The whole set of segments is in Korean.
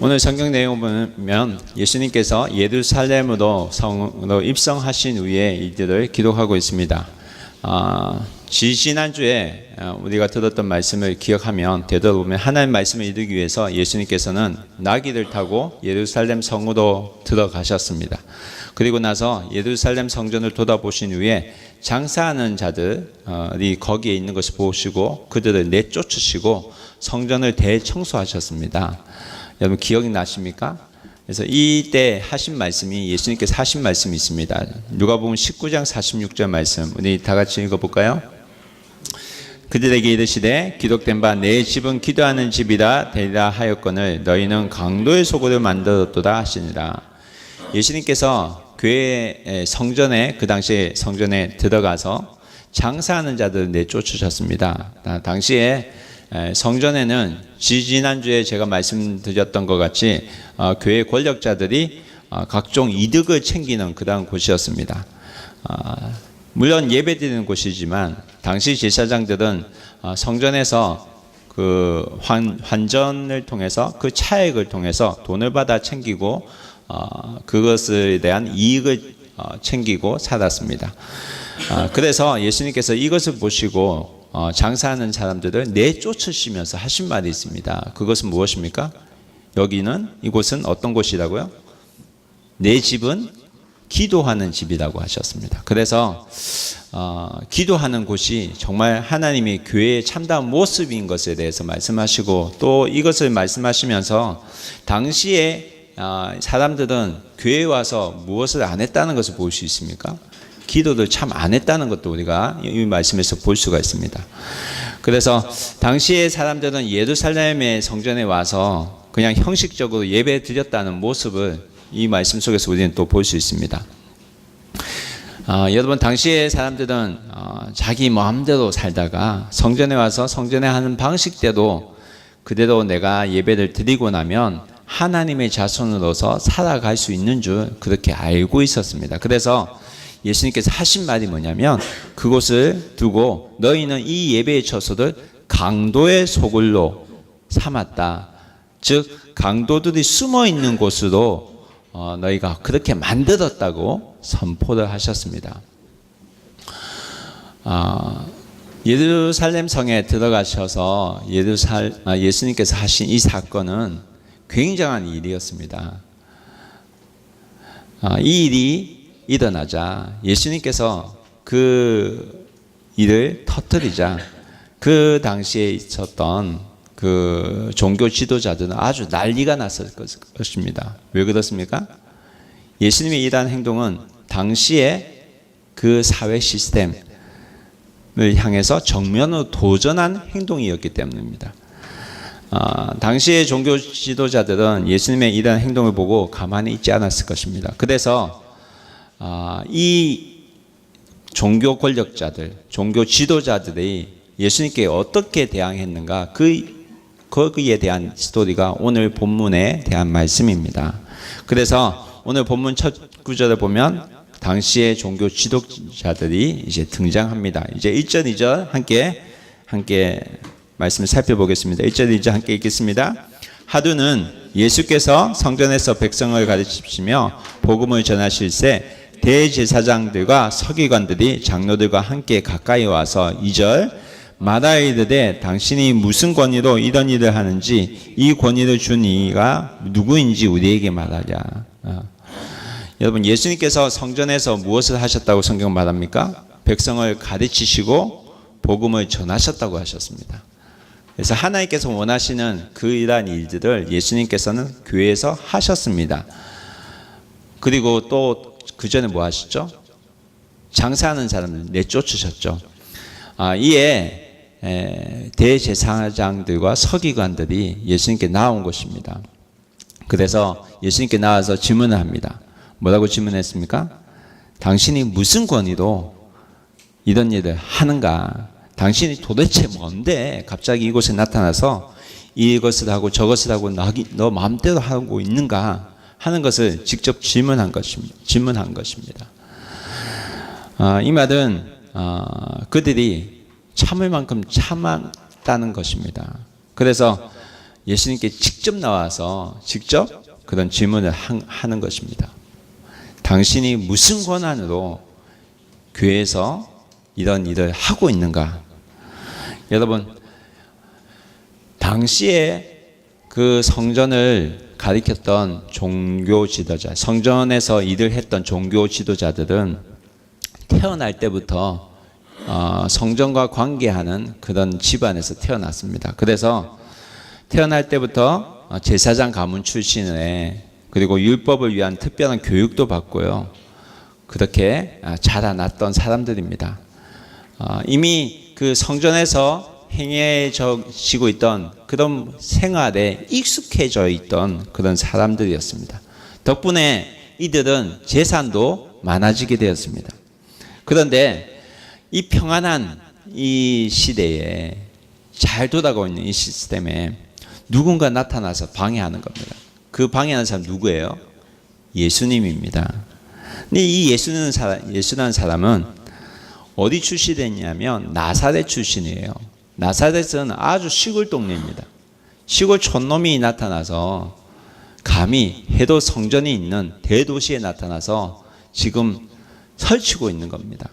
오늘 성경 내용을 보면 예수님께서 예루살렘으로 성으로 입성하신 후에 이들을 기록하고 있습니다. 지난주에 우리가 들었던 말씀을 기억하면 되돌아보면 하나님의 말씀을 이루기 위해서 예수님께서는 나귀를 타고 예루살렘 성으로 들어가셨습니다. 그리고 나서 예루살렘 성전을 돌아보신 후에 장사하는 자들이 거기에 있는 것을 보시고 그들을 내쫓으시고 성전을 대청소하셨습니다. 여러분 기억이 나십니까? 그래서 이때 하신 말씀이 예수님께서 하신 말씀이 있습니다. 누가복음 19장 46절 말씀 우리 다 같이 읽어볼까요? 그들에게 이르시되 기록된 바 내 집은 기도하는 집이라 되리라 하였거늘 너희는 강도의 소굴을 만들었도다 하시니라. 예수님께서 교회 성전에 그 당시에 성전에 들어가서 장사하는 자들을 내쫓으셨습니다. 당시에 성전에는 지난주에 제가 말씀드렸던 것 같이 교회 권력자들이 각종 이득을 챙기는 그런 곳이었습니다. 물론 예배드리는 곳이지만 당시 제사장들은 성전에서 그 환전을 통해서 그 차액을 통해서 돈을 받아 챙기고 그것에 대한 이익을 챙기고 살았습니다. 그래서 예수님께서 이것을 보시고 장사하는 사람들을 내쫓으시면서 하신 말이 있습니다. 그것은 무엇입니까? 이곳은 어떤 곳이라고요? 내 집은 기도하는 집이라고 하셨습니다. 그래서 기도하는 곳이 정말 하나님이 교회의 참다운 모습인 것에 대해서 말씀하시고 또 이것을 말씀하시면서 당시에 사람들은 교회에 와서 무엇을 안 했다는 것을 볼 수 있습니까? 기도를 참 안 했다는 것도 우리가 이 말씀에서 볼 수가 있습니다. 그래서 당시의 사람들은 예루살렘의 성전에 와서 그냥 형식적으로 예배 드렸다는 모습을 이 말씀 속에서 우리는 또 볼 수 있습니다. 여러분 당시의 사람들은 자기 마음대로 살다가 성전에 와서 성전에 하는 방식대로 그대로 내가 예배를 드리고 나면 하나님의 자손으로서 살아갈 수 있는 줄 그렇게 알고 있었습니다. 그래서 예수님께서 하신 말이 뭐냐면 그곳을 두고 너희는 이 예배의 처소를 강도의 소굴로 삼았다. 즉 강도들이 숨어 있는 곳으로 너희가 그렇게 만들었다고 선포를 하셨습니다. 예루살렘 성에 들어가셔서 예수님께서 하신 이 사건은 굉장한 일이었습니다. 이 일이 일어나자 예수님께서 그 일을 터뜨리자 그 당시에 있었던 그 종교 지도자들은 아주 난리가 났을 것입니다. 왜 그렇습니까? 예수님의 일한 행동은 당시에 그 사회 시스템을 향해서 정면으로 도전한 행동이었기 때문입니다. 당시의 종교 지도자들은 예수님의 일한 행동을 보고 가만히 있지 않았을 것입니다. 그래서 이 종교 권력자들, 종교 지도자들이 예수님께 어떻게 대항했는가 거기에 대한 스토리가 오늘 본문에 대한 말씀입니다. 그래서 오늘 본문 첫 구절을 보면 당시의 종교 지도자들이 이제 등장합니다. 이제 1절, 2절 함께 말씀을 살펴보겠습니다. 1절, 2절 함께 읽겠습니다. 하루는 예수께서 성전에서 백성을 가르치시며 복음을 전하실새 대제사장들과 서기관들이 장로들과 함께 가까이 와서 2절 말하여 이르되 당신이 무슨 권위로 이런 일을 하는지 이 권위를 준 이가 누구인지 우리에게 말하랴. 여러분 예수님께서 성전에서 무엇을 하셨다고 성경 말합니까? 백성을 가르치시고 복음을 전하셨다고 하셨습니다. 그래서 하나님께서 원하시는 그러한 일들을 예수님께서는 교회에서 하셨습니다. 그리고 또 그 전에 뭐 하셨죠? 장사하는 사람들 내쫓으셨죠. 이에 대제사장들과 서기관들이 예수님께 나온 것입니다. 그래서 예수님께 나와서 질문을 합니다. 뭐라고 질문했습니까? 당신이 무슨 권위로 이런 일을 하는가? 당신이 도대체 뭔데 갑자기 이곳에 나타나서 이것을 하고 저것을 하고 너 마음대로 하고 있는가 하는 것을 직접 질문한 것입니다. 이 말은 그들이 참을 만큼 참았다는 것입니다. 그래서 예수님께 직접 나와서 직접 그런 질문을 하는 것입니다. 당신이 무슨 권한으로 교회에서 이런 일을 하고 있는가? 여러분, 당시에 그 성전을 가리켰던 종교 지도자, 성전에서 일을 했던 종교 지도자들은 태어날 때부터 성전과 관계하는 그런 집안에서 태어났습니다. 그래서 태어날 때부터 제사장 가문 출신의, 그리고 율법을 위한 특별한 교육도 받고요. 그렇게 자라났던 사람들입니다. 이미 그 성전에서 행해지고 있던 그런 생활에 익숙해져 있던 그런 사람들이었습니다. 덕분에 이들은 재산도 많아지게 되었습니다. 그런데 이 평안한 이 시대에 잘 돌아가고 있는 이 시스템에 누군가 나타나서 방해하는 겁니다. 그 방해하는 사람 누구예요? 예수님입니다. 근데 이 예수라는 사람은 어디 출신이냐면 나사렛 출신이에요. 나사렛은 아주 시골 동네입니다. 시골 촌놈이 나타나서 감히 헤롯 성전이 있는 대도시에 나타나서 지금 설치고 있는 겁니다.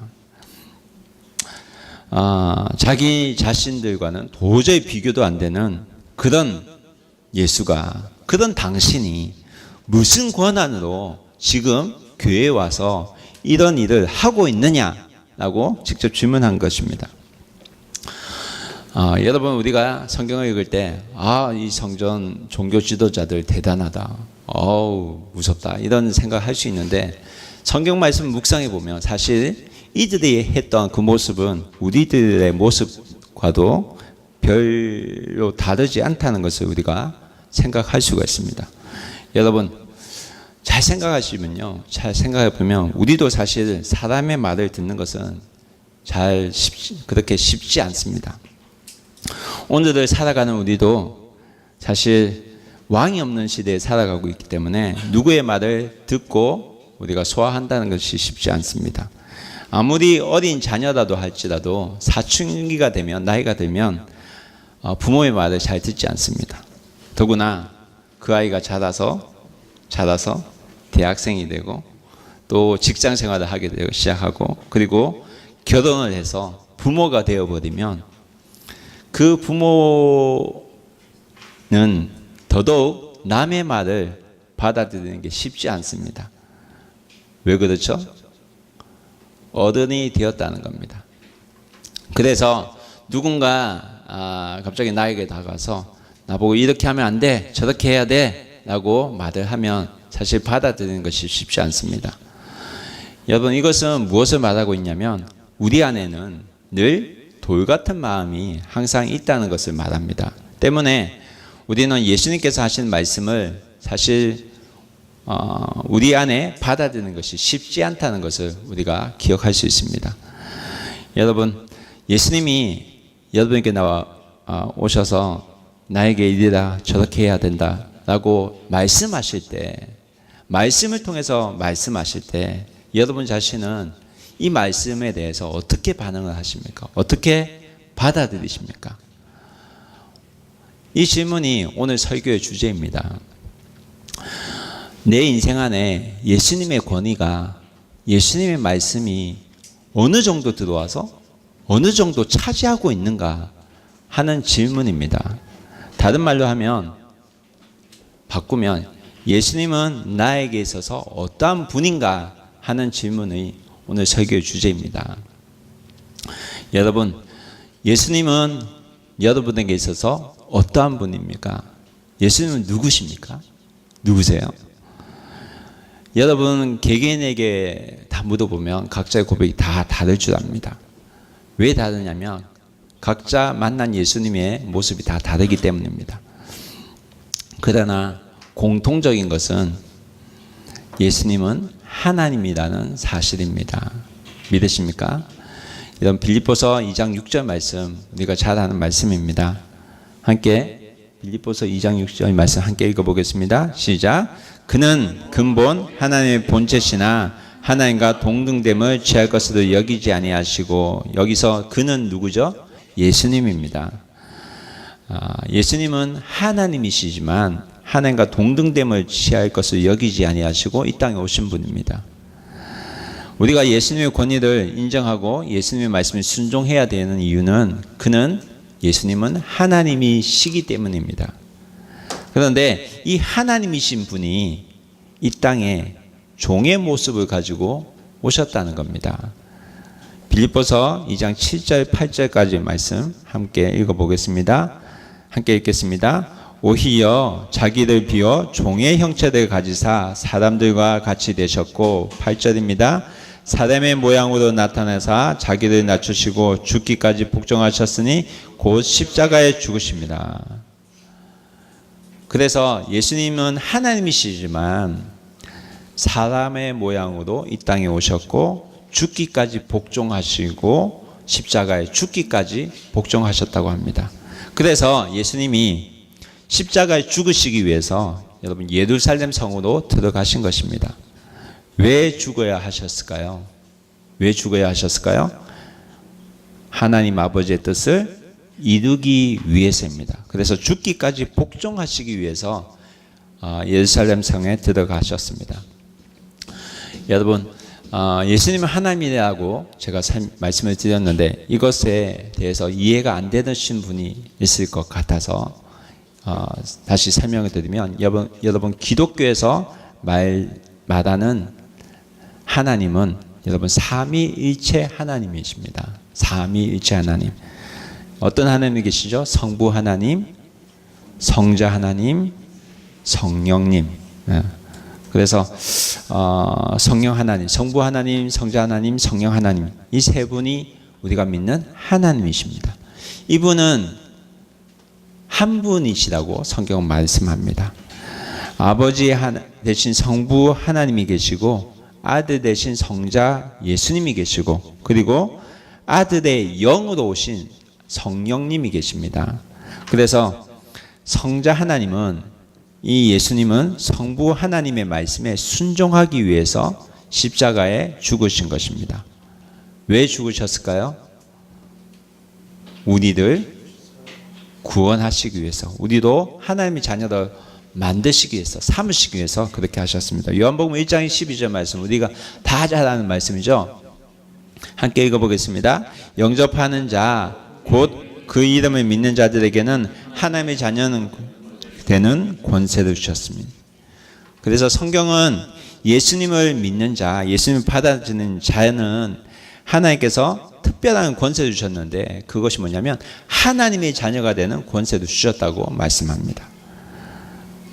자기 자신들과는 도저히 비교도 안 되는 그런 예수가, 그런 당신이 무슨 권한으로 지금 교회에 와서 이런 일을 하고 있느냐라고 직접 질문한 것입니다. 여러분, 우리가 성경을 읽을 때, 이 성전 종교 지도자들 대단하다, 무섭다, 이런 생각을 할 수 있는데, 성경 말씀 묵상해 보면 사실 이들이 했던 그 모습은 우리들의 모습과도 별로 다르지 않다는 것을 우리가 생각할 수가 있습니다. 여러분, 잘 생각하시면요, 잘 생각해 보면 우리도 사실 사람의 말을 듣는 것은 그렇게 쉽지 않습니다. 오늘을 살아가는 우리도 사실 왕이 없는 시대에 살아가고 있기 때문에 누구의 말을 듣고 우리가 소화한다는 것이 쉽지 않습니다. 아무리 어린 자녀라도 할지라도 사춘기가 되면, 나이가 들면 부모의 말을 잘 듣지 않습니다. 더구나 그 아이가 자라서 대학생이 되고 또 직장 생활을 하게 되고 시작하고, 그리고 결혼을 해서 부모가 되어버리면 그 부모는 더더욱 남의 말을 받아들이는 게 쉽지 않습니다. 왜 그렇죠? 어른이 되었다는 겁니다. 그래서 누군가 갑자기 나에게 다가가서 나보고 이렇게 하면 안 돼, 저렇게 해야 돼 라고 말을 하면 사실 받아들이는 것이 쉽지 않습니다. 여러분, 이것은 무엇을 말하고 있냐면 우리 안에는 늘 돌 같은 마음이 항상 있다는 것을 말합니다. 때문에 우리는 예수님께서 하신 말씀을 사실 우리 안에 받아들이는 것이 쉽지 않다는 것을 우리가 기억할 수 있습니다. 여러분, 예수님이 여러분에게 오셔서 나에게 이리라, 저렇게 해야 된다 라고 말씀하실 때, 말씀을 통해서 말씀하실 때 여러분 자신은 이 말씀에 대해서 어떻게 반응을 하십니까? 어떻게 받아들이십니까? 이 질문이 오늘 설교의 주제입니다. 내 인생 안에 예수님의 권위가, 예수님의 말씀이 어느 정도 들어와서 어느 정도 차지하고 있는가 하는 질문입니다. 다른 말로 바꾸면 예수님은 나에게 있어서 어떠한 분인가 하는 질문이 오늘 설교의 주제입니다. 여러분, 예수님은 여러분에게 있어서 어떠한 분입니까? 예수님은 누구십니까? 누구세요? 여러분, 개개인에게 다 물어보면 각자의 고백이 다 다를 줄 압니다. 왜 다르냐면 각자 만난 예수님의 모습이 다 다르기 때문입니다. 그러나 공통적인 것은 예수님은 하나님이라는 사실입니다. 믿으십니까? 이런 빌립보서 2장 6절 말씀, 우리가 잘 아는 말씀입니다. 함께 빌립보서 2장 6절 말씀 함께 읽어보겠습니다. 시작. 그는 근본 하나님의 본체시나 하나님과 동등됨을 취할 것으로 여기지 아니하시고, 여기서 그는 누구죠? 예수님입니다. 예수님은 하나님이시지만 하나님과 동등됨을 취할 것을 여기지 아니하시고 이 땅에 오신 분입니다. 우리가 예수님의 권위를 인정하고 예수님의 말씀에 순종해야 되는 이유는 예수님은 하나님이시기 때문입니다. 그런데 이 하나님이신 분이 이 땅에 종의 모습을 가지고 오셨다는 겁니다. 빌립보서 2장 7절 8절까지의 말씀 함께 읽어보겠습니다. 함께 읽겠습니다. 오히려 자기를 비워 종의 형체를 가지사 사람들과 같이 되셨고 8절입니다. 사람의 모양으로 나타나사 자기를 낮추시고 죽기까지 복종하셨으니 곧 십자가에 죽으십니다. 그래서 예수님은 하나님이시지만 사람의 모양으로 이 땅에 오셨고 죽기까지 복종하시고 십자가에 죽기까지 복종하셨다고 합니다. 그래서 예수님이 십자가에 죽으시기 위해서 여러분 예루살렘 성으로 들어가신 것입니다. 왜 죽어야 하셨을까요? 왜 죽어야 하셨을까요? 하나님 아버지의 뜻을 이루기 위해서입니다. 그래서 죽기까지 복종하시기 위해서 예루살렘 성에 들어가셨습니다. 여러분, 예수님은 하나님이라고 제가 말씀을 드렸는데 이것에 대해서 이해가 안 되신 분이 있을 것 같아서 다시 설명을 드리면 여러분 기독교에서 말하는 하나님은 여러분 삼위일체 하나님이십니다. 삼위일체 하나님. 어떤 하나님이 계시죠? 성부 하나님, 성자 하나님, 성령님. 그래서 성령 하나님, 성부 하나님, 성자 하나님, 성령 하나님 이 세 분이 우리가 믿는 하나님이십니다. 이분은 한 분이시라고 성경은 말씀합니다. 아버지 대신 성부 하나님이 계시고 아들 대신 성자 예수님이 계시고 그리고 아들의 영으로 오신 성령님이 계십니다. 그래서 성자 하나님은 이 예수님은 성부 하나님의 말씀에 순종하기 위해서 십자가에 죽으신 것입니다. 왜 죽으셨을까요? 우리를 구원하시기 위해서, 우리도 하나님의 자녀를 만드시기 위해서, 삼으시기 위해서 그렇게 하셨습니다. 요한복음 1장 12절 말씀, 우리가 다 잘 아는 말씀이죠. 함께 읽어보겠습니다. 영접하는 자, 곧 그 이름을 믿는 자들에게는 하나님의 자녀는 되는 권세를 주셨습니다. 그래서 성경은 예수님을 믿는 자, 예수님을 받아들이는 자는 하나님께서 특별한 권세를 주셨는데 그것이 뭐냐면 하나님의 자녀가 되는 권세를 주셨다고 말씀합니다.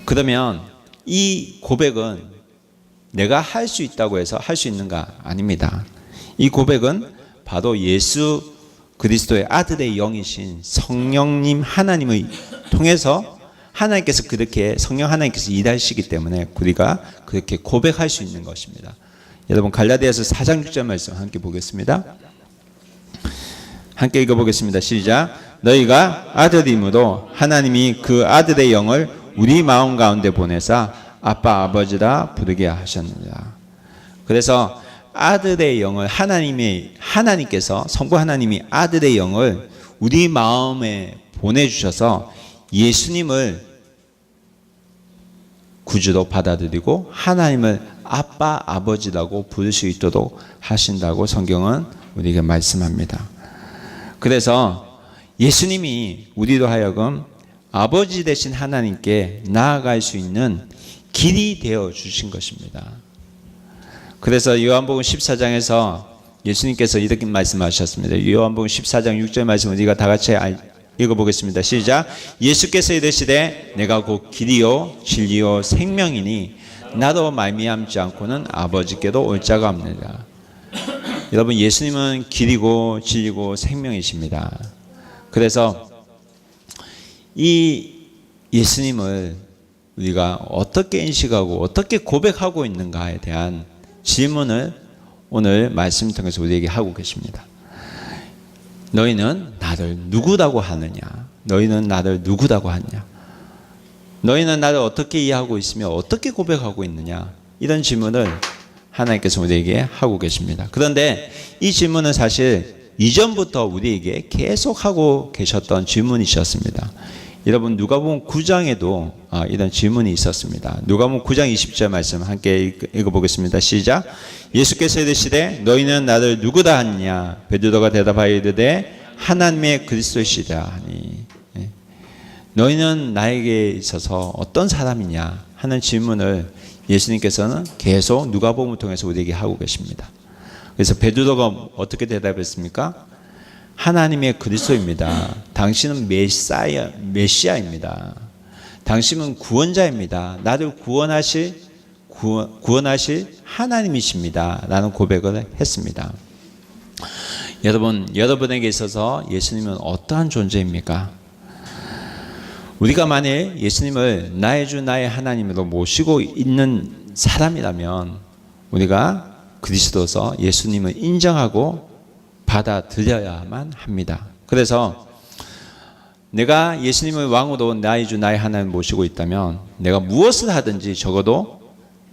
그러면 이 고백은 내가 할 수 있다고 해서 할 수 있는가? 아닙니다. 이 고백은 바로 예수 그리스도의 아들의 영이신 성령님 하나님을 통해서 하나님께서 그렇게 성령 하나님께서 일하시기 때문에 우리가 그렇게 고백할 수 있는 것입니다. 여러분 갈라디아서 4장 6절 말씀 함께 보겠습니다. 함께 읽어보겠습니다. 시작. 너희가 아들임으로 하나님이 그 아들의 영을 우리 마음 가운데 보내사 아빠 아버지라 부르게 하셨느니라. 그래서 아들의 영을 하나님께서 성부 하나님이 아들의 영을 우리 마음에 보내주셔서 예수님을 구주로 받아들이고 하나님을 아빠 아버지라고 부를 수 있도록 하신다고 성경은 우리에게 말씀합니다. 그래서 예수님이 우리로 하여금 아버지 되신 하나님께 나아갈 수 있는 길이 되어 주신 것입니다. 그래서 요한복음 14장에서 예수님께서 이렇게 말씀하셨습니다. 요한복음 14장 6절 말씀 우리가 다 같이 읽어보겠습니다. 시작. 예수께서 이르시되 내가 곧 길이요 진리요 생명이니 나로 말미암지 않고는 아버지께로 올 자가 없느니라. 여러분 예수님은 길이고 진리고 생명이십니다. 그래서 이 예수님을 우리가 어떻게 인식하고 어떻게 고백하고 있는가에 대한 질문을 오늘 말씀 통해서 우리에게 하고 계십니다. 너희는 나를 누구라고 하느냐? 너희는 나를 누구라고 하느냐? 너희는 나를 어떻게 이해하고 있으며 어떻게 고백하고 있느냐? 이런 질문을 하나님께서 우리에게 하고 계십니다. 그런데 이 질문은 사실 이전부터 우리에게 계속하고 계셨던 질문이셨습니다. 여러분 누가복음 9장에도 이런 질문이 있었습니다. 누가복음 9장 20절 말씀 함께 읽어보겠습니다. 시작. 예수께서 이르시되 너희는 나를 누구다 하느냐. 베드로가 대답하여 이르되 하나님의 그리스도시다 하니. 너희는 나에게 있어서 어떤 사람이냐 하는 질문을 예수님께서는 계속 누가복음을 통해서 우리에게 하고 계십니다. 그래서 베드로가 어떻게 대답했습니까? 하나님의 그리스도입니다. 당신은 메시아입니다. 당신은 구원자입니다. 나를 구원하실 하나님이십니다. 라는 고백을 했습니다. 여러분, 여러분에게 있어서 예수님은 어떠한 존재입니까? 우리가 만일 예수님을 나의 주 나의 하나님으로 모시고 있는 사람이라면 우리가 그리스도서 예수님을 인정하고 받아들여야만 합니다. 그래서 내가 예수님을 왕으로 나의 주 나의 하나님을 모시고 있다면 내가 무엇을 하든지 적어도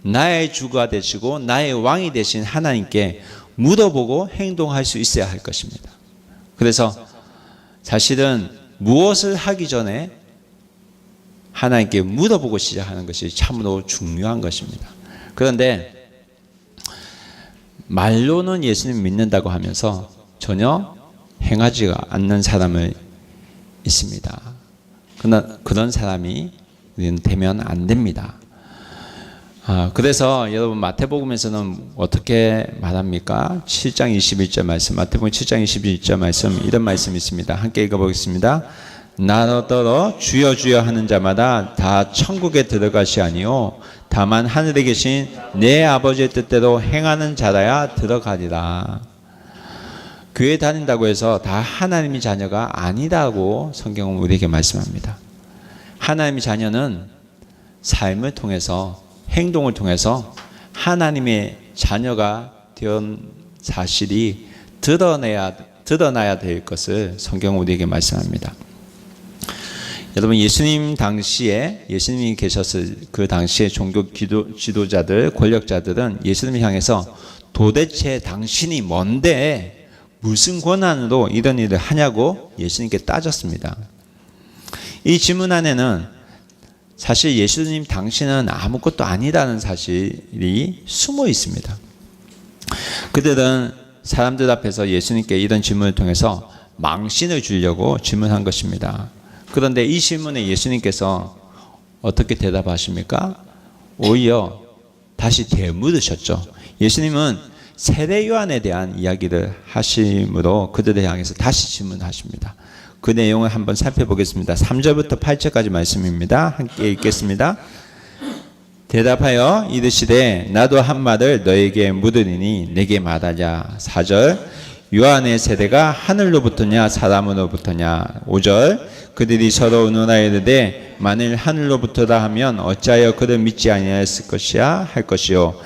나의 주가 되시고 나의 왕이 되신 하나님께 물어보고 행동할 수 있어야 할 것입니다. 그래서 사실은 무엇을 하기 전에 하나님께 물어보고 시작하는 것이 참으로 중요한 것입니다. 그런데 말로는 예수님 믿는다고 하면서 전혀 행하지가 않는 사람을 있습니다. 그런 사람이 우리는 되면 안 됩니다. 그래서 여러분 마태복음에서는 어떻게 말합니까? 7장 21절 말씀, 마태복음 7장 21절 말씀, 이런 말씀이 있습니다. 함께 읽어보겠습니다. 나로 떨어 주여 주여 하는 자마다 다 천국에 들어가시 아니요 다만 하늘에 계신 내 아버지의 뜻대로 행하는 자라야 들어가리라. 교회 다닌다고 해서 다 하나님의 자녀가 아니라고 성경은 우리에게 말씀합니다. 하나님의 자녀는 삶을 통해서 행동을 통해서 하나님의 자녀가 된 사실이 드러나야 될 것을 성경은 우리에게 말씀합니다. 여러분 예수님 당시에 예수님이 계셨을 그 당시에 종교 지도자들 권력자들은 예수님을 향해서 도대체 당신이 뭔데 무슨 권한으로 이런 일을 하냐고 예수님께 따졌습니다. 이 질문 안에는 사실 예수님 당신은 아무것도 아니라는 사실이 숨어 있습니다. 그들은 사람들 앞에서 예수님께 이런 질문을 통해서 망신을 주려고 질문한 것입니다. 그런데 이 질문에 예수님께서 어떻게 대답하십니까? 오히려 다시 되물으셨죠. 예수님은 세례 요한에 대한 이야기를 하심으로 그들을 향해서 다시 질문하십니다. 그 내용을 한번 살펴보겠습니다. 3절부터 8절까지 말씀입니다. 함께 읽겠습니다. 대답하여 이르시되 나도 한 말을 너에게 묻으리니 내게 말하자. 4절 요한의 세대가 하늘로부터냐 사람으로부터냐. 5절 그들이 서로 의논하여 이르되 만일 하늘로부터다 하면 어찌하여 그를 믿지 아니하였을 것이야 할 것이요.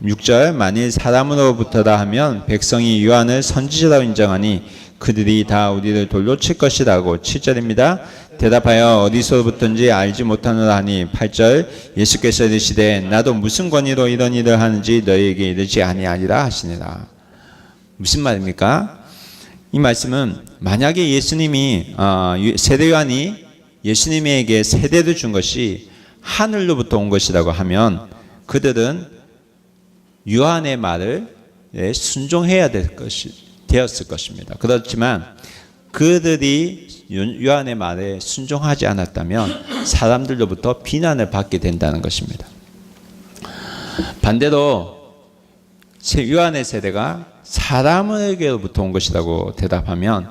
6절 만일 사람으로부터다 하면 백성이 요한을 선지자라고 인정하니 그들이 다 우리를 돌로 칠 것이라고. 7절입니다. 대답하여 어디서부터인지 알지 못하노라 하니. 8절 예수께서 이르시되 나도 무슨 권위로 이런 일을 하는지 너희에게 이르지 아니하리라 하시니라. 무슨 말입니까? 이 말씀은 만약에 예수님이 세례 요한이 예수님에게 세례를 준 것이 하늘로부터 온 것이라고 하면 그들은 요한의 말을 순종해야 되었을 것입니다. 그렇지만 그들이 요한의 말에 순종하지 않았다면 사람들로부터 비난을 받게 된다는 것입니다. 반대로 요한의 세례가 사람에게로부터 온 것이라고 대답하면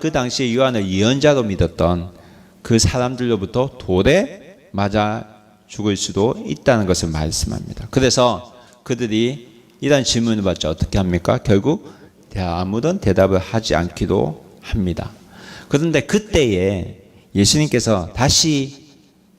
그 당시에 요한을 예언자로 믿었던 그 사람들로부터 돌에 맞아 죽을 수도 있다는 것을 말씀합니다. 그래서 그들이 이런 질문을 받자 어떻게 합니까? 결국 아무런 대답을 하지 않기도 합니다. 그런데 그때에 예수님께서 다시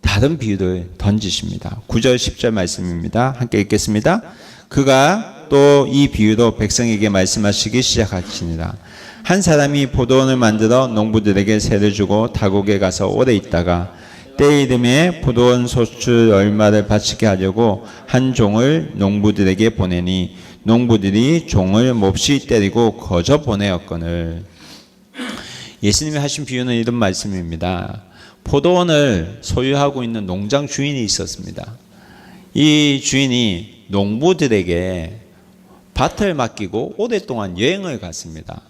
다른 비유를 던지십니다. 9절 10절 말씀입니다. 함께 읽겠습니다. 그가 또 이 비유로 백성에게 말씀하시기 시작하시니라. 한 사람이 포도원을 만들어 농부들에게 세를 주고 다국에 가서 오래 있다가 때 이름에 포도원 소출 얼마를 바치게 하려고 한 종을 농부들에게 보내니 농부들이 종을 몹시 때리고 거저 보내었거늘. 예수님이 하신 비유는 이런 말씀입니다. 포도원을 소유하고 있는 농장 주인이 있었습니다. 이 주인이 농부들에게 밭을 맡기고 오랫동안 여행을 갔습니다.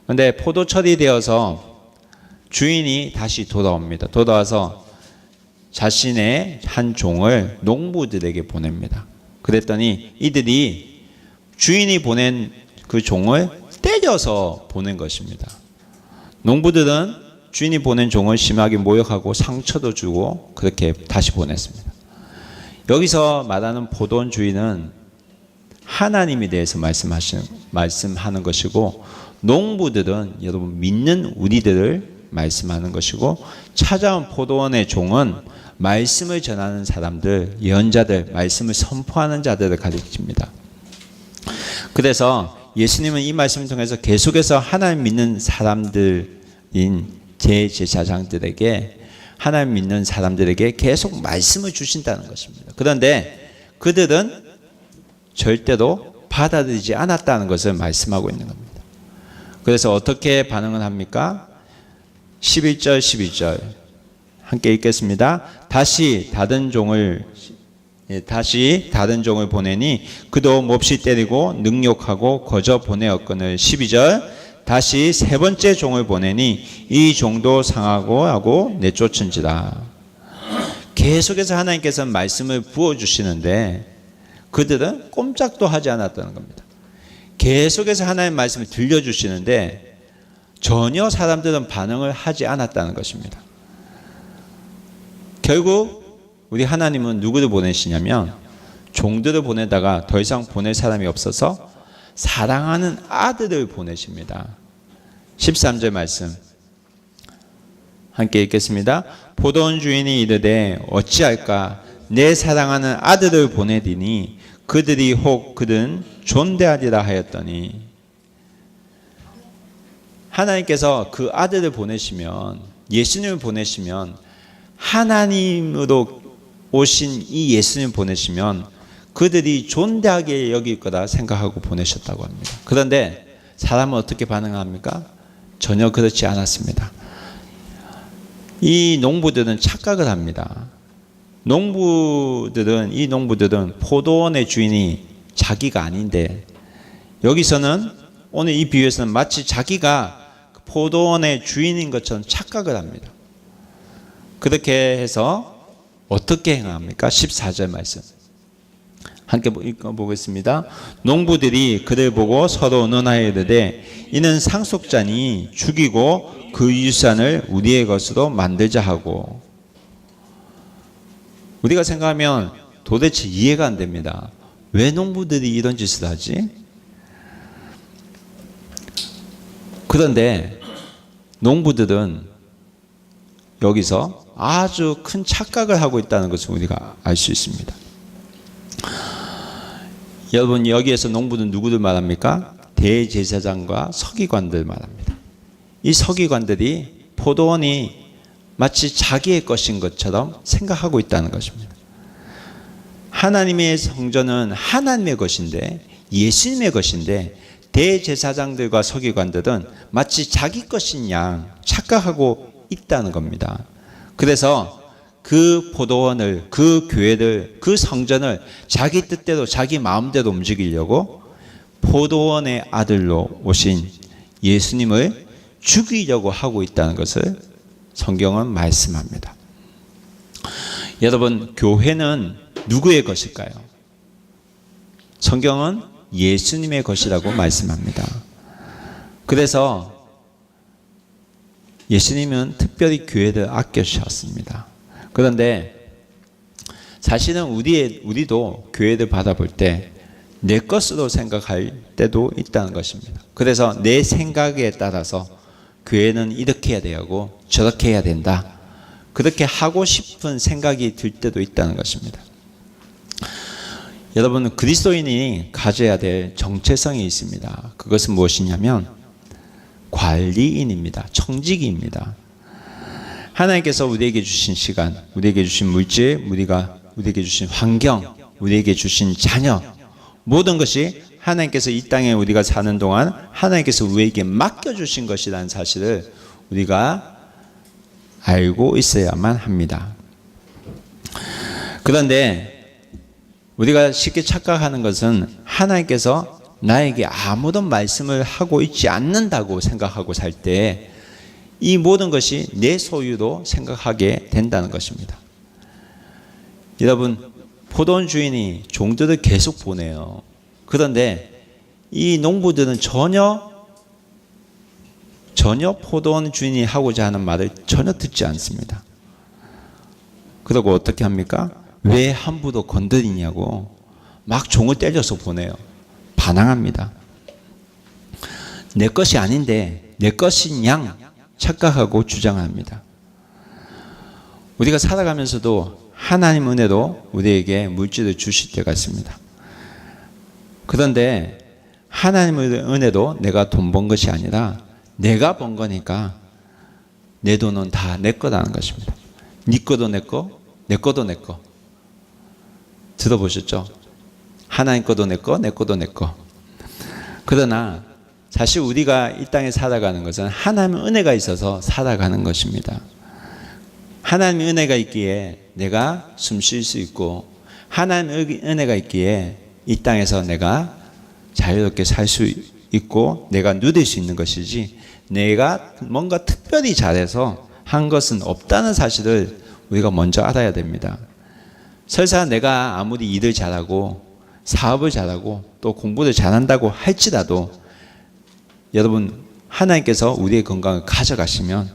그런데 포도철이 되어서 주인이 다시 돌아옵니다. 돌아와서 자신의 한 종을 농부들에게 보냅니다. 그랬더니 이들이 주인이 보낸 그 종을 때려서 보낸 것입니다. 농부들은 주인이 보낸 종을 심하게 모욕하고 상처도 주고 그렇게 다시 보냈습니다. 여기서 말하는 포도원 주인은 하나님에 대해서 말씀하는 것이고, 농부들은 여러분 믿는 우리들을 말씀하는 것이고, 찾아온 포도원의 종은 말씀을 전하는 사람들, 예언자들, 말씀을 선포하는 자들을 가리킵니다. 그래서 예수님은 이 말씀을 통해서 계속해서 하나님 믿는 사람들인 제사장들에게, 하나님 믿는 사람들에게 계속 말씀을 주신다는 것입니다. 그런데 그들은 절대로 받아들이지 않았다는 것을 말씀하고 있는 겁니다. 그래서 어떻게 반응을 합니까? 11절 12절 함께 읽겠습니다. 다시 다른 종을 보내니 그도 몹시 때리고 능욕하고 거저 보내었거늘. 12절 다시 세 번째 종을 보내니 이 종도 상하고 하고 내쫓은지라. 계속해서 하나님께서 말씀을 부어주시는데 그들은 꼼짝도 하지 않았다는 겁니다. 계속해서 하나님의 말씀을 들려주시는데 전혀 사람들은 반응을 하지 않았다는 것입니다. 결국 우리 하나님은 누구를 보내시냐면 종들을 보내다가 더 이상 보낼 사람이 없어서 사랑하는 아들을 보내십니다. 13절 말씀 함께 읽겠습니다. 포도원 주인이 이르되 어찌할까? 내 사랑하는 아들을 보내리니 그들이 혹 그는 존대하리라 하였더니. 하나님께서 그 아들을 보내시면, 예수님을 보내시면, 하나님으로 오신 이 예수님을 보내시면 그들이 존대하게 여길 거다 생각하고 보내셨다고 합니다. 그런데 사람은 어떻게 반응합니까? 전혀 그렇지 않았습니다. 이 농부들은 착각을 합니다. 이 농부들은 포도원의 주인이 자기가 아닌데, 여기서는 오늘 이 비유에서는 마치 자기가 포도원의 주인인 것처럼 착각을 합니다. 그렇게 해서 어떻게 행합니까? 14절 말씀 함께 읽어보겠습니다. 농부들이 그를 보고 서로 논하여 이르되 이는 상속자니 죽이고 그 유산을 우리의 것으로 만들자 하고. 우리가 생각하면 도대체 이해가 안 됩니다. 왜 농부들이 이런 짓을 하지? 그런데 농부들은 여기서 아주 큰 착각을 하고 있다는 것을 우리가 알 수 있습니다. 여러분, 여기에서 농부는 누구를 말합니까? 대제사장과 서기관들 말합니다. 이 서기관들이 포도원이 마치 자기의 것인 것처럼 생각하고 있다는 것입니다. 하나님의 성전은 하나님의 것인데, 예수님의 것인데, 대제사장들과 서기관들은 마치 자기 것인 양 착각하고 있다는 겁니다. 그래서 그 포도원을, 그 교회를, 그 성전을 자기 뜻대로, 자기 마음대로 움직이려고 포도원의 아들로 오신 예수님을 죽이려고 하고 있다는 것을 성경은 말씀합니다. 여러분, 교회는 누구의 것일까요? 성경은 예수님의 것이라고 말씀합니다. 그래서 예수님은 특별히 교회를 아껴주셨습니다. 그런데 사실은 우리도 교회를 바라볼 때 내 것으로 생각할 때도 있다는 것입니다. 그래서 내 생각에 따라서 교회는 이렇게 해야 되고 저렇게 해야 된다, 그렇게 하고 싶은 생각이 들 때도 있다는 것입니다. 여러분, 그리스도인이 가져야 될 정체성이 있습니다. 그것은 무엇이냐면 관리인입니다. 청지기입니다. 하나님께서 우리에게 주신 시간, 우리에게 주신 물질, 우리에게 주신 환경, 우리에게 주신 자녀, 모든 것이 하나님께서 이 땅에 우리가 사는 동안 하나님께서 우리에게 맡겨주신 것이라는 사실을 우리가 알고 있어야만 합니다. 그런데 우리가 쉽게 착각하는 것은 하나님께서 나에게 아무런 말씀을 하고 있지 않는다고 생각하고 살 때 이 모든 것이 내 소유로 생각하게 된다는 것입니다. 여러분, 포도원 주인이 종들을 계속 보내요. 그런데 이 농부들은 전혀 포도원 주인이 하고자 하는 말을 전혀 듣지 않습니다. 그리고 어떻게 합니까? 왜 함부로 건드리냐고 막 종을 때려서 보내요. 반항합니다. 내 것이 아닌데 내 것인 양 착각하고 주장합니다. 우리가 살아가면서도 하나님 은혜로 우리에게 물질을 주실 때가 있습니다. 그런데 하나님의 은혜도 내가 돈 번 것이 아니라 내가 번 거니까 내 돈은 다 내 거라는 것입니다. 네 거도 내 거, 내 거도 내 거. 들어보셨죠? 하나님 거도 내 거, 내 거도 내 거. 그러나 사실 우리가 이 땅에 살아가는 것은 하나님의 은혜가 있어서 살아가는 것입니다. 하나님의 은혜가 있기에 내가 숨 쉴 수 있고 하나님의 은혜가 있기에 이 땅에서 내가 자유롭게 살 수 있고 내가 누릴 수 있는 것이지 내가 뭔가 특별히 잘해서 한 것은 없다는 사실을 우리가 먼저 알아야 됩니다. 설사 내가 아무리 일을 잘하고 사업을 잘하고 또 공부를 잘한다고 할지라도 여러분, 하나님께서 우리의 건강을 가져가시면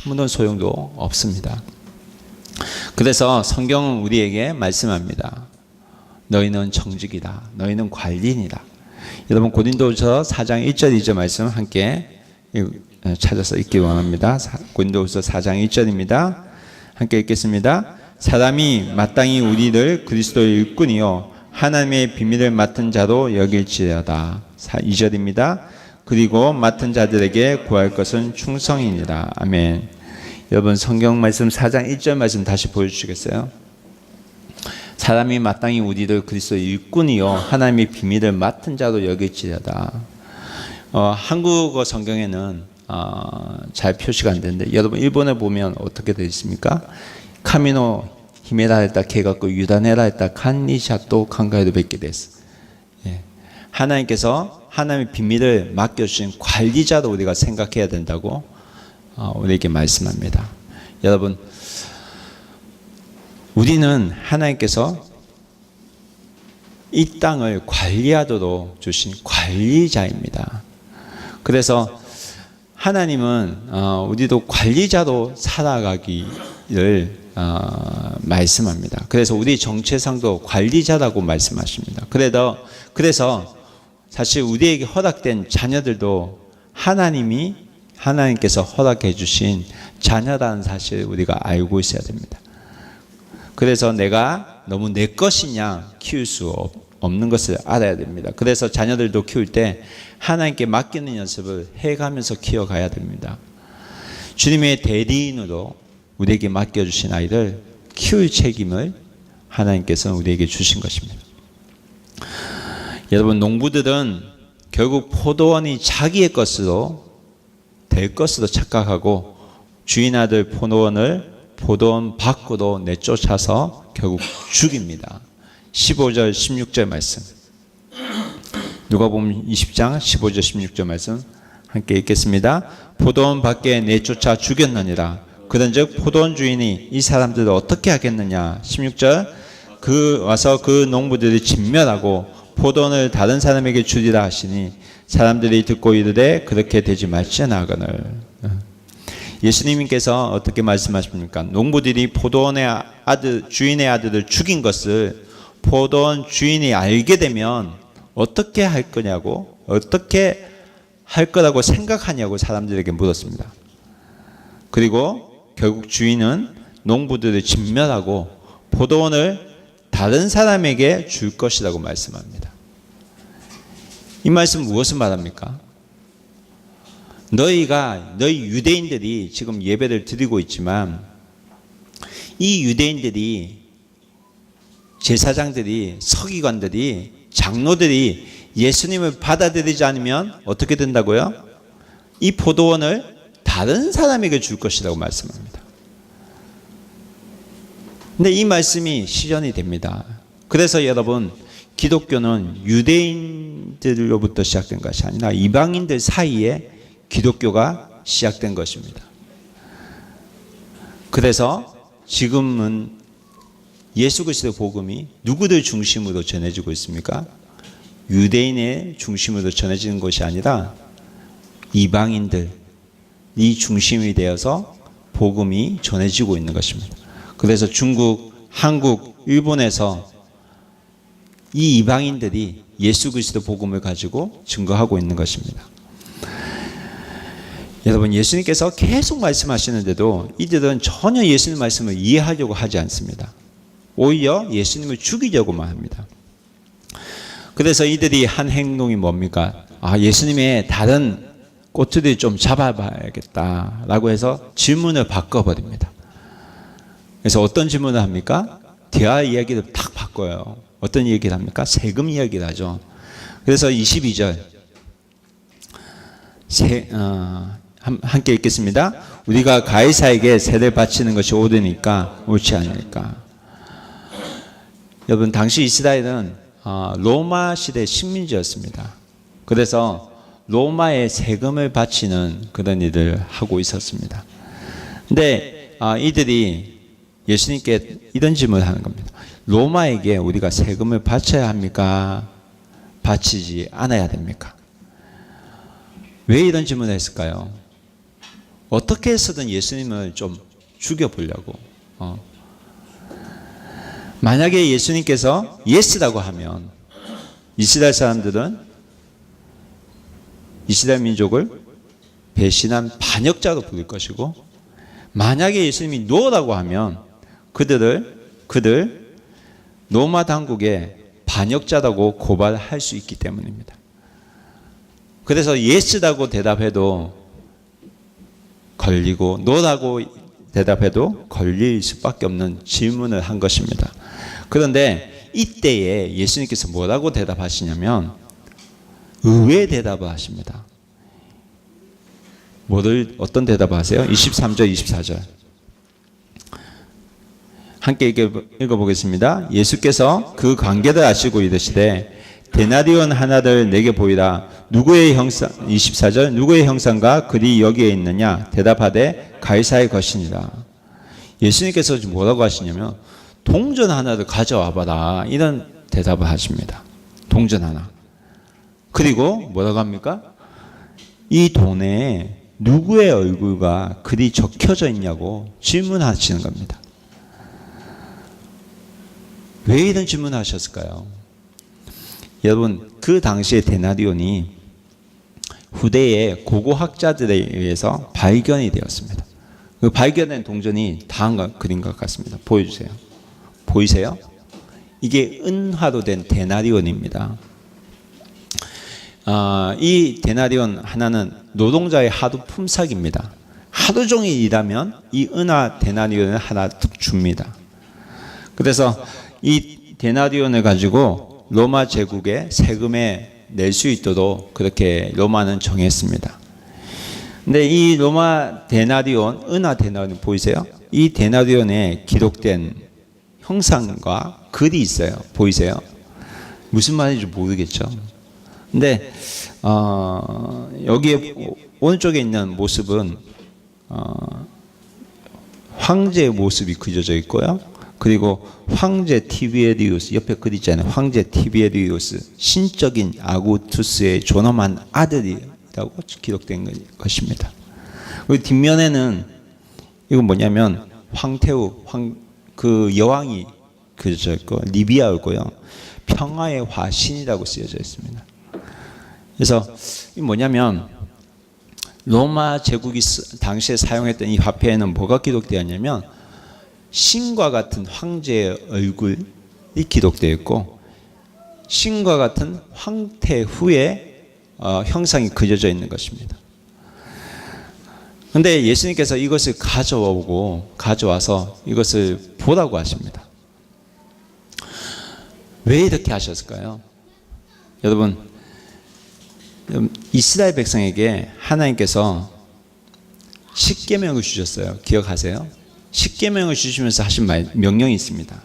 아무런 소용도 없습니다. 그래서 성경은 우리에게 말씀합니다. 너희는 정직이다. 너희는 관리인이다. 여러분, 고린도후서 4장 1절 2절 말씀 함께 찾아서 읽기 원합니다. 고린도후서 4장 1절입니다. 함께 읽겠습니다. 사람이 마땅히 우리를 그리스도의 일꾼이요 하나님의 비밀을 맡은 자로 여길지어다. 2절입니다. 그리고 맡은 자들에게 구할 것은 충성이니라. 아멘. 여러분, 성경 말씀 4장 1절 말씀 다시 보여주시겠어요? 사람이 마땅히 우리를 그리스도의 일꾼이요 하나님의 비밀을 맡은 자로 여길지어다. 한국어 성경에는 잘 표시가 안 되는데 여러분 일본에 보면 어떻게 되어 있습니까? 카미노 히메라했다 개갖고 유다네라 했다 칸니샤또 칸가에도 뵙게 됐어. 예. 하나님께서 하나님의 비밀을 맡겨주신 관리자로 우리가 생각해야 된다고 우리에게 말씀합니다. 여러분, 우리는 하나님께서 이 땅을 관리하도록 주신 관리자입니다. 그래서 하나님은 우리도 관리자로 살아가기를 말씀합니다. 그래서 우리 정체상도 관리자라고 말씀하십니다. 그래서 사실 우리에게 허락된 자녀들도 하나님께서 허락해 주신 자녀라는 사실을 우리가 알고 있어야 됩니다. 그래서 내가 너무 내 것이냐 키울 수 없는 것을 알아야 됩니다. 그래서 자녀들도 키울 때 하나님께 맡기는 연습을 해가면서 키워가야 됩니다. 주님의 대리인으로 우리에게 맡겨주신 아이를 키울 책임을 하나님께서 우리에게 주신 것입니다. 여러분, 농부들은 결국 포도원이 자기의 것으로 될 것으로 착각하고 주인 아들 포도원 밖으로 내쫓아서 결국 죽입니다. 15절 16절 말씀, 누가복음 20장 15절 16절 말씀 함께 읽겠습니다. 포도원 밖에 내쫓아 죽였느니라. 그런즉 포도원 주인이 이 사람들을 어떻게 하겠느냐. 16절, 와서 그 농부들이 진멸하고 포도원을 다른 사람에게 주리라 하시니 사람들이 듣고 이르되 그렇게 되지 말지나거늘. 예수님께서 어떻게 말씀하십니까? 농부들이 포도원의 주인의 아들을 죽인 것을 포도원 주인이 알게 되면 어떻게 할 거냐고, 어떻게 할 거라고 생각하냐고 사람들에게 물었습니다. 그리고 결국 주인은 농부들을 진멸하고 포도원을 다른 사람에게 줄 것이라고 말씀합니다. 이 말씀 무엇을 말합니까? 너희 유대인들이 지금 예배를 드리고 있지만 이 유대인들이 제사장들이 서기관들이 장로들이 예수님을 받아들이지 않으면 어떻게 된다고요? 이 포도원을 다른 사람에게 줄 것이라고 말씀합니다. 근데 이 말씀이 실현이 됩니다. 그래서 여러분, 기독교는 유대인들로부터 시작된 것이 아니라 이방인들 사이에 기독교가 시작된 것입니다. 그래서 지금은 예수 그리스도 복음이 누구들 중심으로 전해지고 있습니까? 유대인의 중심으로 전해지는 것이 아니라 이방인들이 중심이 되어서 복음이 전해지고 있는 것입니다. 그래서 중국, 한국, 일본에서 이 이방인들이 예수 그리스도 복음을 가지고 증거하고 있는 것입니다. 여러분, 예수님께서 계속 말씀하시는데도 이들은 전혀 예수님 말씀을 이해하려고 하지 않습니다. 오히려 예수님을 죽이려고만 합니다. 그래서 이들이 한 행동이 뭡니까? 예수님의 다른 꼬투리를 좀 잡아봐야겠다라고 해서 질문을 바꿔버립니다. 그래서 어떤 질문을 합니까? 대화 이야기를 탁 바꿔요. 어떤 얘기를 합니까? 세금 이야기를 하죠. 그래서 22절 함께 읽겠습니다. 우리가 가이사에게 세를 바치는 것이 옳지 않으니까. 여러분, 당시 이스라엘은 로마 시대 식민지였습니다. 그래서 로마에 세금을 바치는 그런 일을 하고 있었습니다. 근데 이들이 예수님께 이런 질문을 하는 겁니다. 로마에게 우리가 세금을 바쳐야 합니까? 바치지 않아야 됩니까? 왜 이런 질문을 했을까요? 어떻게 해서든 예수님을 좀 죽여보려고. 만약에 예수님께서 예스라고 하면 이스라엘 사람들은 이스라엘 민족을 배신한 반역자로 부를 것이고, 만약에 예수님이 노라고 하면 그들 로마 당국에 반역자라고 고발할 수 있기 때문입니다. 그래서 예스라고 대답해도 걸리고 노라고 대답해도 걸릴 수밖에 없는 질문을 한 것입니다. 그런데 이때에 예수님께서 뭐라고 대답하시냐면 의외의 대답을 하십니다. 어떤 대답을 하세요? 23절, 24절. 함께 읽어보겠습니다. 예수께서 그 관계를 아시고 이르시되 데나리온 하나를 내게 보이라. 누구의 형상, 24절, 누구의 형상과 글이 여기에 있느냐? 대답하되 가이사의 것이니라. 예수님께서 뭐라고 하시냐면 동전 하나를 가져와 봐라, 이런 대답을 하십니다. 동전 하나. 그리고 뭐라고 합니까? 이 돈에 누구의 얼굴과 글이 적혀져 있냐고 질문하시는 겁니다. 왜 이런 질문을 하셨을까요? 여러분, 그 당시에 데나리온이 후대의 고고학자들에 의해서 발견이 되었습니다. 그 발견된 동전이 다음과 그린 것 같습니다. 보여주세요. 보이세요? 이게 은화로 된 데나리온입니다. 이 데나리온 하나는 노동자의 하루 품삯입니다. 하루 종일 일하면 이 은화 데나리온을 하나 툭 줍니다. 그래서 이 데나리온을 가지고 로마 제국에 세금에 낼 수 있도록 그렇게 로마는 정했습니다. 근데 이 로마 데나리온, 은화 데나리온 보이세요? 이 데나리온에 기록된 형상과 글이 있어요. 보이세요? 무슨 말인지 모르겠죠. 근데 여기에 오른쪽에 있는 모습은 황제의 모습이 그려져 있고요. 그리고 황제 티베리우스, 옆에 글 있잖아요. 황제 티베리우스, 신적인 아구투스의 존엄한 아들이라고 기록된 것입니다. 그리고 뒷면에는 이건 뭐냐면 황태우, 그 여왕이 그려져 있고 리비아고요. 평화의 화신이라고 쓰여져 있습니다. 그래서 이 뭐냐면 로마 제국이 당시에 사용했던 이 화폐에는 뭐가 기록되었냐면 신과 같은 황제의 얼굴이 기록되어 있고 신과 같은 황태 후의 형상이 그려져 있는 것입니다. 그런데 예수님께서 이것을 가져와서 이것을 보라고 하십니다. 왜 이렇게 하셨을까요? 여러분, 이스라엘 백성에게 하나님께서 십계명을 주셨어요. 기억하세요? 십계명을 주시면서 하신 명령이 있습니다.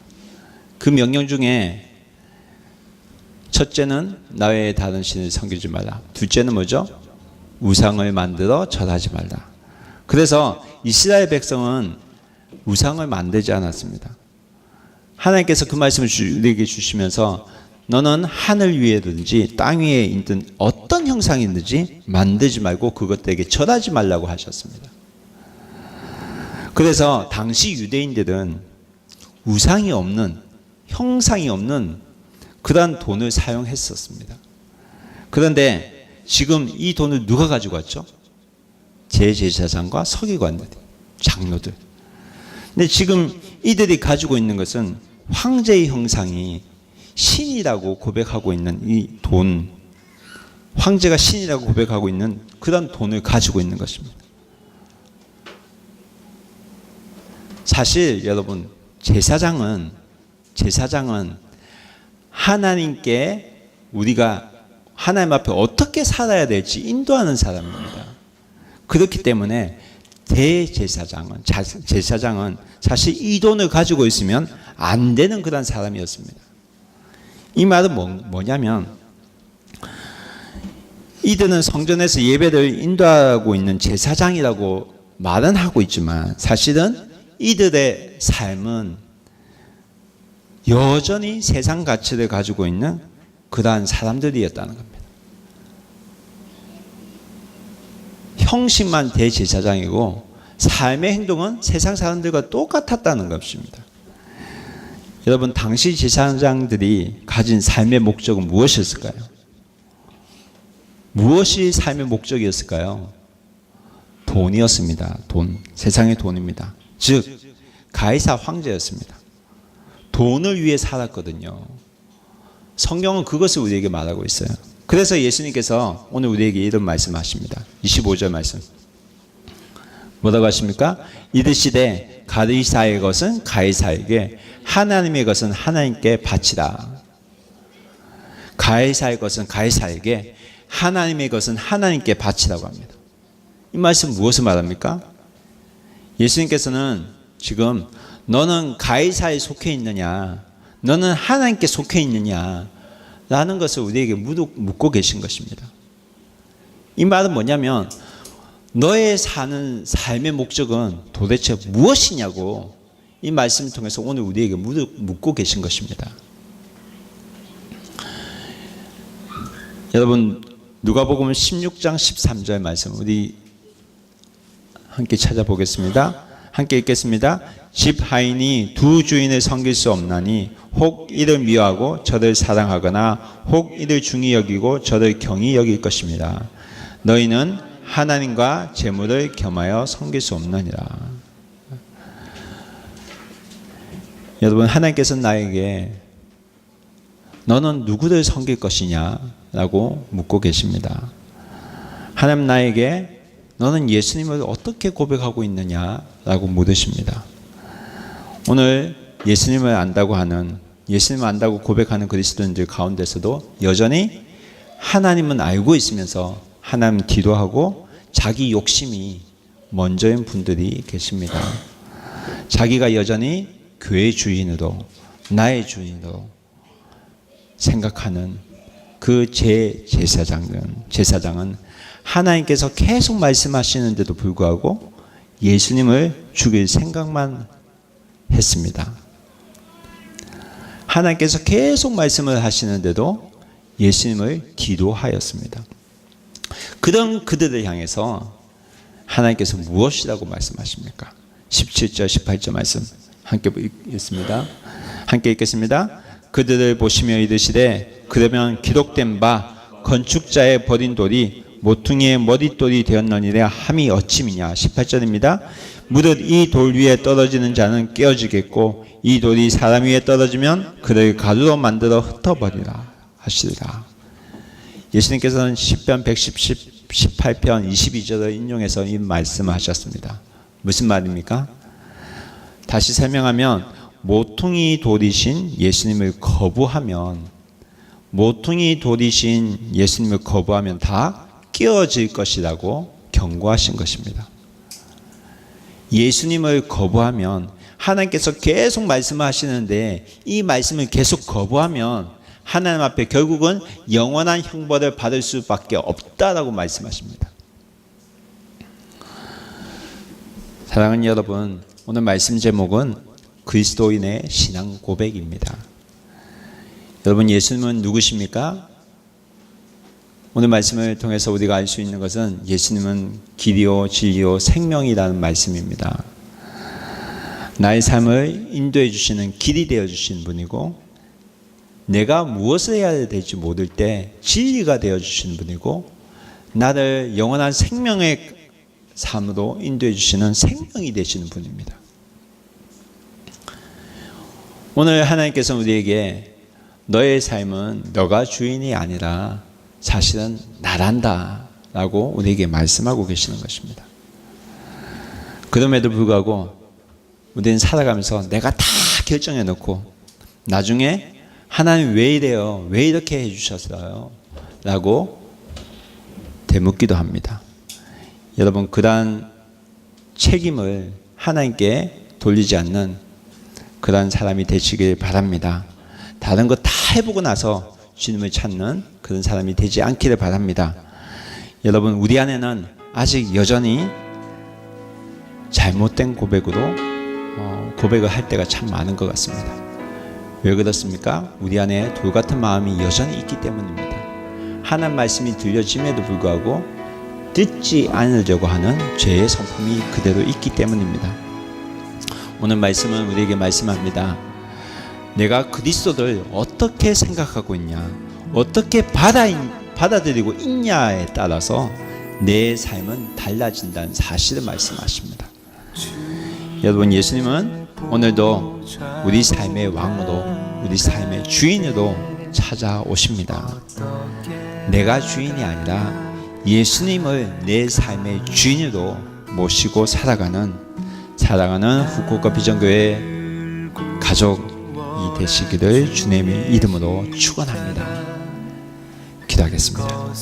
그 명령 중에 첫째는 나 외에 다른 신을 섬기지 말라. 둘째는 뭐죠? 우상을 만들어 절하지 말라. 그래서 이스라엘 백성은 우상을 만들지 않았습니다. 하나님께서 그 말씀을 우리에게 주시면서 너는 하늘 위에든지 땅 위에 있든 어떤 형상이 있든지 만들지 말고 그것들에게 절하지 말라고 하셨습니다. 그래서 당시 유대인들은 우상이 없는, 형상이 없는 그러한 돈을 사용했었습니다. 그런데 지금 이 돈을 누가 가지고 왔죠? 제제사장과 서기관들, 장로들. 근데 지금 이들이 가지고 있는 것은 황제의 형상이 신이라고 고백하고 있는 이 돈, 황제가 신이라고 고백하고 있는 그런 돈을 가지고 있는 것입니다. 사실 여러분, 제사장은 하나님께 우리가 하나님 앞에 어떻게 살아야 될지 인도하는 사람입니다. 그렇기 때문에 제사장은 사실 이 돈을 가지고 있으면 안 되는 그런 사람이었습니다. 이 말은 뭐냐면 이들은 성전에서 예배를 인도하고 있는 제사장이라고 말은 하고 있지만 사실은 이들의 삶은 여전히 세상 가치를 가지고 있는 그러한 사람들이었다는 겁니다. 형식만 대제사장이고 삶의 행동은 세상 사람들과 똑같았다는 것입니다. 여러분, 당시 제사장들이 가진 삶의 목적은 무엇이었을까요? 무엇이 삶의 목적이었을까요? 돈이었습니다. 돈, 세상의 돈입니다. 즉 가이사 황제였습니다. 돈을 위해 살았거든요. 성경은 그것을 우리에게 말하고 있어요. 그래서 예수님께서 오늘 우리에게 이런 말씀하십니다. 25절 말씀. 뭐라고 하십니까? 이르시되 가이사의 것은 가이사에게, 하나님의 것은 하나님께 바치라. 가이사의 것은 가이사에게, 하나님의 것은 하나님께 바치라고 합니다. 이 말씀 무엇을 말합니까? 예수님께서는 지금 너는 가이사에 속해 있느냐, 너는 하나님께 속해 있느냐 라는 것을 우리에게 묻고 계신 것입니다. 이 말은 뭐냐면 너의 사는 삶의 목적은 도대체 무엇이냐고 이 말씀을 통해서 오늘 우리에게 묻고 계신 것입니다. 여러분, 누가복음 16장 13절 말씀 우리 함께 찾아보겠습니다. 함께 읽겠습니다. 집 하인이 두 주인을 섬길 수 없나니 혹 이를 미워하고 저를 사랑하거나 혹 이를 중히 여기고 저를 경히 여길 것입니다. 너희는 하나님과 재물을 겸하여 섬길 수 없느니라. 여러분, 하나님께서는 나에게 너는 누구를 섬길 것이냐 라고 묻고 계십니다. 하나님 나에게 너는 예수님을 어떻게 고백하고 있느냐 라고 물으십니다. 오늘 예수님을 안다고 고백하는 그리스도인들 가운데서도 여전히 하나님은 알고 있으면서 하나님 기도하고 자기 욕심이 먼저인 분들이 계십니다. 자기가 여전히 교회 주인으로, 나의 주인으로 생각하는 그 제사장은 하나님께서 계속 말씀하시는데도 불구하고 예수님을 죽일 생각만 했습니다. 하나님께서 계속 말씀을 하시는데도 예수님을 기도하였습니다. 그런 그들을 향해서 하나님께서 무엇이라고 말씀하십니까? 17절 18절 말씀 함께 읽겠습니다. 함께 읽겠습니다. 그들을 보시며 이르시되 그러면 기록된 바 건축자의 버린 돌이 모퉁이의 머릿돌이 되었느니라 함이 어찌미냐. 18절입니다. 무릇 이 돌 위에 떨어지는 자는 깨어지겠고 이 돌이 사람 위에 떨어지면 그를 가루로 만들어 흩어버리라 하시리라. 예수님께서는 시편 118편 22절을 인용해서 이 말씀을 하셨습니다. 무슨 말입니까? 다시 설명하면 모퉁이 돌이신 예수님을 거부하면 모퉁이 돌이신 예수님을 거부하면 다 깨어질 것이라고 경고하신 것입니다. 예수님을 거부하면 하나님께서 계속 말씀하시는데 이 말씀을 계속 거부하면 하나님 앞에 결국은 영원한 형벌을 받을 수밖에 없다라고 말씀하십니다. 사랑하는 여러분, 오늘 말씀 제목은 그리스도인의 신앙 고백입니다. 여러분, 예수님은 누구십니까? 오늘 말씀을 통해서 우리가 알 수 있는 것은 예수님은 길이요 진리요 생명이라는 말씀입니다. 나의 삶을 인도해 주시는 길이 되어 주신 분이고, 내가 무엇을 해야 될지 모를 때 진리가 되어 주시는 분이고, 나를 영원한 생명의 삶으로 인도해 주시는 생명이 되시는 분입니다. 오늘 하나님께서는 우리에게 너의 삶은 너가 주인이 아니라 사실은 나란다 라고 우리에게 말씀하고 계시는 것입니다. 그럼에도 불구하고 우리는 살아가면서 내가 다 결정해 놓고 나중에 하나님 왜 이래요? 왜 이렇게 해주셨어요? 라고 되묻기도 합니다. 여러분, 그러한 책임을 하나님께 돌리지 않는 그러한 사람이 되시길 바랍니다. 다른 거 다 해보고 나서 주님을 찾는 그런 사람이 되지 않기를 바랍니다. 여러분, 우리 안에는 아직 여전히 잘못된 고백으로 고백을 할 때가 참 많은 것 같습니다. 왜 그렇습니까? 우리 안에 돌같은 마음이 여전히 있기 때문입니다. 하나님 말씀이 들려짐에도 불구하고 듣지 않으려고 하는 죄의 성품이 그대로 있기 때문입니다. 오늘 말씀은 우리에게 말씀합니다. 내가 그리스도를 어떻게 생각하고 있냐, 어떻게 받아들이고 있냐에 따라서 내 삶은 달라진다는 사실을 말씀하십니다. 여러분, 예수님은 오늘도 우리 삶의 왕으로, 우리 삶의 주인으로 찾아오십니다. 내가 주인이 아니라 예수님을 내 삶의 주인으로 모시고 살아가는 사랑하는 후쿠오카 비전교회 가족이 되시기를 주님의 이름으로 축원합니다. 기도하겠습니다.